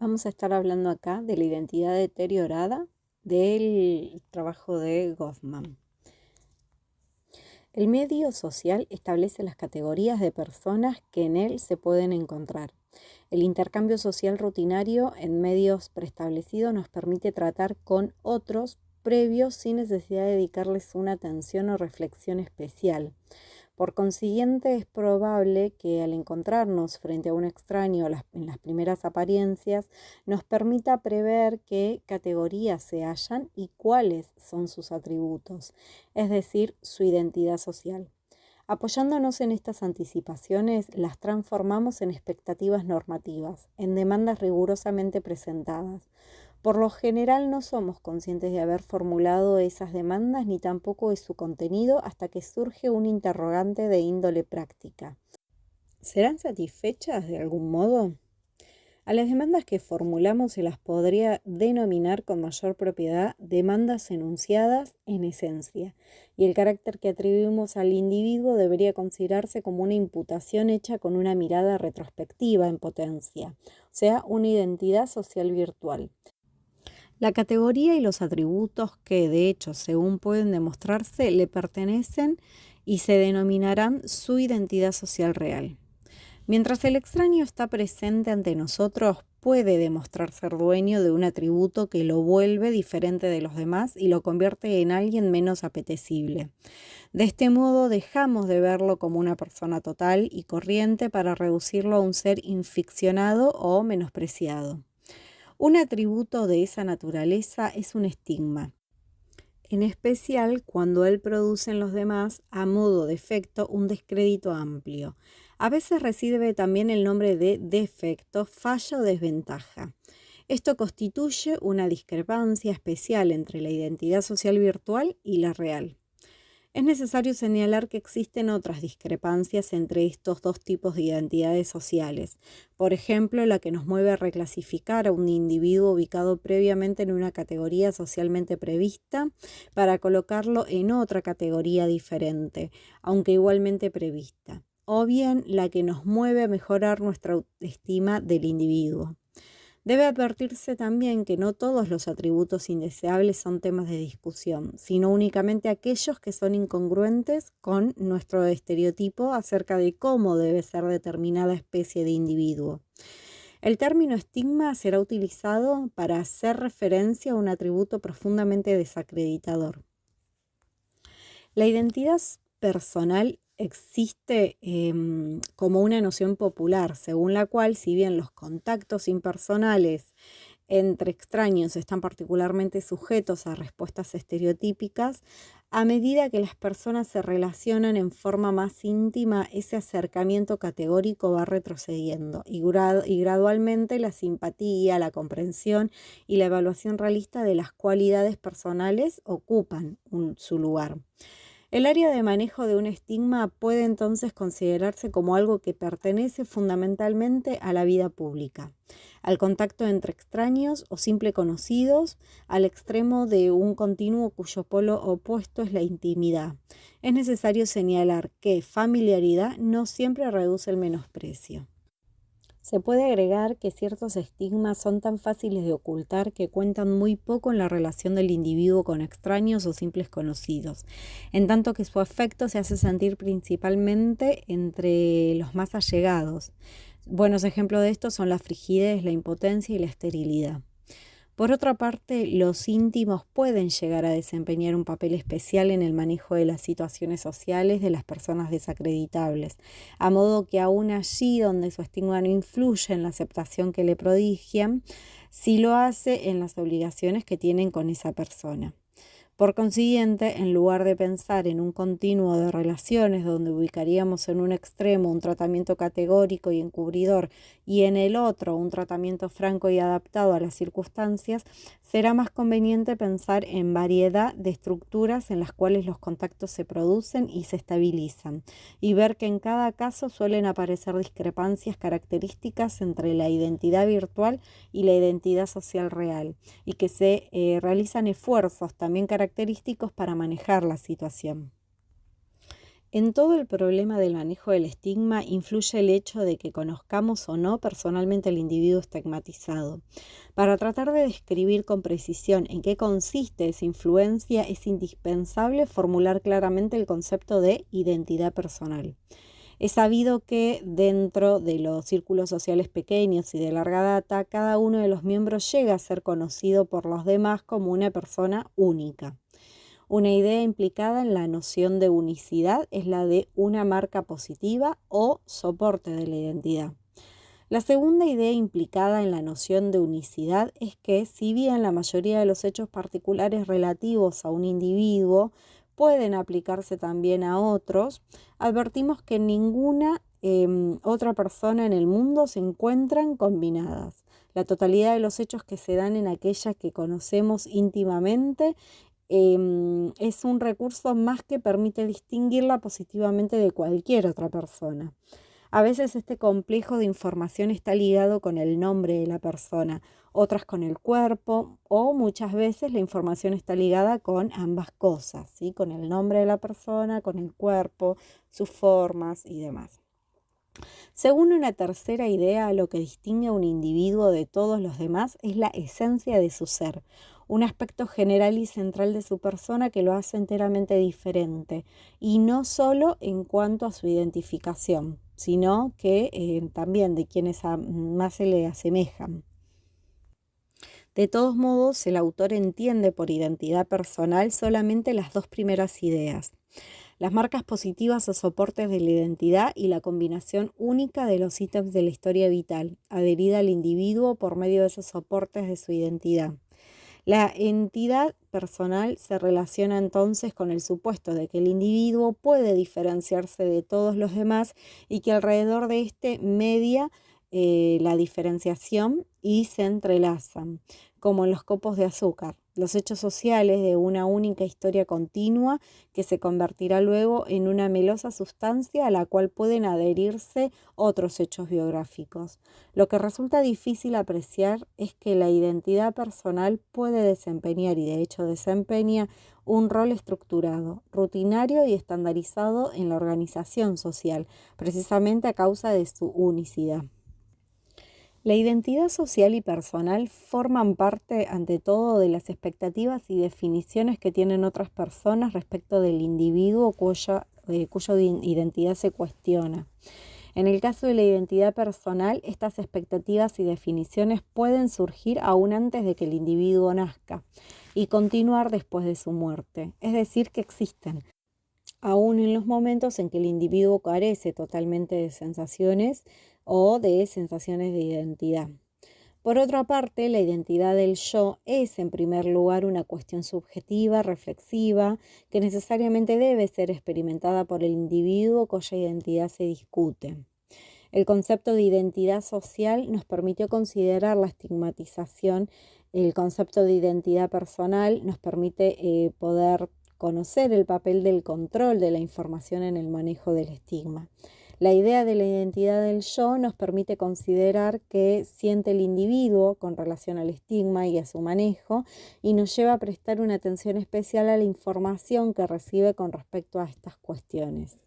Vamos a estar hablando acá de la identidad deteriorada del trabajo de Goffman. El medio social establece las categorías de personas que en él se pueden encontrar. El intercambio social rutinario en medios preestablecidos nos permite tratar con otros previos sin necesidad de dedicarles una atención o reflexión especial. Por consiguiente, es probable que al encontrarnos frente a un extraño en las primeras apariencias, nos permita prever qué categorías se hallan y cuáles son sus atributos, es decir, su identidad social. Apoyándonos en estas anticipaciones, las transformamos en expectativas normativas, en demandas rigurosamente presentadas. Por lo general no somos conscientes de haber formulado esas demandas ni tampoco de su contenido hasta que surge un interrogante de índole práctica. ¿Serán satisfechas de algún modo? A las demandas que formulamos se las podría denominar con mayor propiedad demandas enunciadas en esencia, y el carácter que atribuimos al individuo debería considerarse como una imputación hecha con una mirada retrospectiva en potencia, o sea, una identidad social virtual. La categoría y los atributos que, de hecho, según pueden demostrarse, le pertenecen y se denominarán su identidad social real. Mientras el extraño está presente ante nosotros, puede demostrar ser dueño de un atributo que lo vuelve diferente de los demás y lo convierte en alguien menos apetecible. De este modo, dejamos de verlo como una persona total y corriente para reducirlo a un ser inficcionado o menospreciado. Un atributo de esa naturaleza es un estigma, en especial cuando él produce en los demás, a modo de efecto, un descrédito amplio. A veces recibe también el nombre de defecto, fallo o desventaja. Esto constituye una discrepancia especial entre la identidad social virtual y la real. Es necesario señalar que existen otras discrepancias entre estos dos tipos de identidades sociales. Por ejemplo, la que nos mueve a reclasificar a un individuo ubicado previamente en una categoría socialmente prevista para colocarlo en otra categoría diferente, aunque igualmente prevista. O bien la que nos mueve a mejorar nuestra autoestima del individuo. Debe advertirse también que no todos los atributos indeseables son temas de discusión, sino únicamente aquellos que son incongruentes con nuestro estereotipo acerca de cómo debe ser determinada especie de individuo. El término estigma será utilizado para hacer referencia a un atributo profundamente desacreditador. La identidad personal existe como una noción popular, según la cual, si bien los contactos impersonales entre extraños están particularmente sujetos a respuestas estereotípicas, a medida que las personas se relacionan en forma más íntima, ese acercamiento categórico va retrocediendo y gradualmente la simpatía, la comprensión y la evaluación realista de las cualidades personales ocupan su lugar. El área de manejo de un estigma puede entonces considerarse como algo que pertenece fundamentalmente a la vida pública, al contacto entre extraños o simple conocidos, al extremo de un continuo cuyo polo opuesto es la intimidad. Es necesario señalar que familiaridad no siempre reduce el menosprecio. Se puede agregar que ciertos estigmas son tan fáciles de ocultar que cuentan muy poco en la relación del individuo con extraños o simples conocidos, en tanto que su afecto se hace sentir principalmente entre los más allegados. Buenos ejemplos de esto son la frigidez, la impotencia y la esterilidad. Por otra parte, los íntimos pueden llegar a desempeñar un papel especial en el manejo de las situaciones sociales de las personas desacreditables, a modo que aún allí donde su estigma no influye en la aceptación que le prodigian, sí lo hace en las obligaciones que tienen con esa persona. Por consiguiente, en lugar de pensar en un continuo de relaciones donde ubicaríamos en un extremo un tratamiento categórico y encubridor y en el otro un tratamiento franco y adaptado a las circunstancias, será más conveniente pensar en variedad de estructuras en las cuales los contactos se producen y se estabilizan, y ver que en cada caso suelen aparecer discrepancias características entre la identidad virtual y la identidad social real, y que se realizan esfuerzos también característicos para manejar la situación. En todo el problema del manejo del estigma influye el hecho de que conozcamos o no personalmente al individuo estigmatizado. Para tratar de describir con precisión en qué consiste esa influencia, es indispensable formular claramente el concepto de identidad personal. Es sabido que dentro de los círculos sociales pequeños y de larga data, cada uno de los miembros llega a ser conocido por los demás como una persona única. Una idea implicada en la noción de unicidad es la de una marca positiva o soporte de la identidad. La segunda idea implicada en la noción de unicidad es que, si bien la mayoría de los hechos particulares relativos a un individuo pueden aplicarse también a otros, advertimos que ninguna otra persona en el mundo se encuentran combinadas. La totalidad de los hechos que se dan en aquellas que conocemos íntimamente es un recurso más que permite distinguirla positivamente de cualquier otra persona. A veces este complejo de información está ligado con el nombre de la persona, otras con el cuerpo, o muchas veces la información está ligada con ambas cosas, ¿sí? Con el nombre de la persona, con el cuerpo, sus formas y demás. Según una tercera idea, lo que distingue a un individuo de todos los demás es la esencia de su ser, un aspecto general y central de su persona que lo hace enteramente diferente, y no solo en cuanto a su identificación, sino que también de quienes más se le asemejan. De todos modos, el autor entiende por identidad personal solamente las dos primeras ideas: las marcas positivas o soportes de la identidad y la combinación única de los ítems de la historia vital, adherida al individuo por medio de esos soportes de su identidad. La entidad personal se relaciona entonces con el supuesto de que el individuo puede diferenciarse de todos los demás y que alrededor de este media la diferenciación y se entrelazan, como en los copos de azúcar, los hechos sociales de una única historia continua que se convertirá luego en una melosa sustancia a la cual pueden adherirse otros hechos biográficos. Lo que resulta difícil apreciar es que la identidad personal puede desempeñar, y de hecho desempeña, un rol estructurado, rutinario y estandarizado en la organización social, precisamente a causa de su unicidad. La identidad social y personal forman parte, ante todo, de las expectativas y definiciones que tienen otras personas respecto del individuo cuya identidad se cuestiona. En el caso de la identidad personal, estas expectativas y definiciones pueden surgir aún antes de que el individuo nazca y continuar después de su muerte, es decir, que existen, aún en los momentos en que el individuo carece totalmente de sensaciones o de sensaciones de identidad. Por otra parte, la identidad del yo es, en primer lugar, una cuestión subjetiva, reflexiva, que necesariamente debe ser experimentada por el individuo cuya identidad se discute. El concepto de identidad social nos permitió considerar la estigmatización. El concepto de identidad personal nos permite poder conocer el papel del control de la información en el manejo del estigma. La idea de la identidad del yo nos permite considerar qué siente el individuo con relación al estigma y a su manejo, y nos lleva a prestar una atención especial a la información que recibe con respecto a estas cuestiones.